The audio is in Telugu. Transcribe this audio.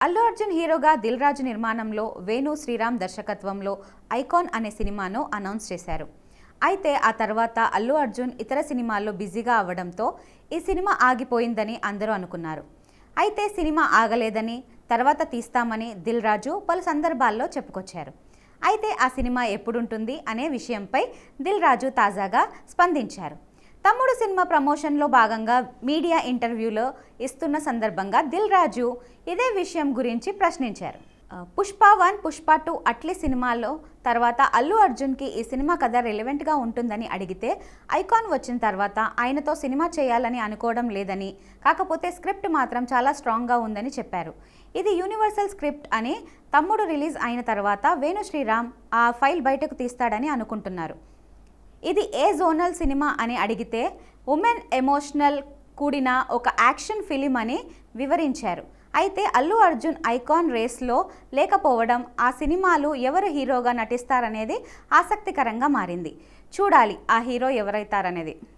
అల్లు అర్జున్ హీరోగా దిల్ రాజు నిర్మాణంలో వేణు శ్రీరామ్ దర్శకత్వంలో ఐకాన్ అనే సినిమాను అనౌన్స్ చేశారు. అయితే ఆ తర్వాత అల్లు అర్జున్ ఇతర సినిమాల్లో బిజీగా అవ్వడంతో ఈ సినిమా ఆగిపోయిందని అందరూ అనుకున్నారు. అయితే సినిమా ఆగలేదని, తర్వాత తీస్తామని దిల్ రాజు పలు సందర్భాల్లో చెప్పుకొచ్చారు. అయితే ఆ సినిమా ఎప్పుడుంటుంది అనే విషయంపై దిల్ రాజు తాజాగా స్పందించారు. తమ్ముడు సినిమా ప్రమోషన్లో భాగంగా మీడియా ఇంటర్వ్యూలో ఇస్తున్న సందర్భంగా దిల్ రాజు ఇదే విషయం గురించి ప్రశ్నించారు. పుష్ప 1, పుష్ప 2 అట్లీ సినిమాలో తర్వాత అల్లు అర్జున్కి ఈ సినిమా కథ రిలవెంట్గా ఉంటుందని అడిగితే, ఐకాన్ వచ్చిన తర్వాత ఆయనతో సినిమా చేయాలని అనుకోవడం లేదని, కాకపోతే స్క్రిప్ట్ మాత్రం చాలా స్ట్రాంగ్గా ఉందని చెప్పారు. ఇది యూనివర్సల్ స్క్రిప్ట్ అని, తమ్ముడు రిలీజ్ అయిన తర్వాత వేణు శ్రీరామ్ ఆ ఫైల్ బయటకు తీస్తాడని అనుకుంటున్నారు. ఇది ఏ జోనల్ సినిమా అని అడిగితే, ఉమెన్ ఎమోషనల్ కూడిన ఒక యాక్షన్ ఫిలిం అని వివరించారు. అయితే అల్లు అర్జున్ ఐకాన్ రేస్లో లేకపోవడం, ఆ సినిమాలు ఎవరు హీరోగా నటిస్తారనేది ఆసక్తికరంగా మారింది. చూడాలి ఆ హీరో ఎవరైతారనేది.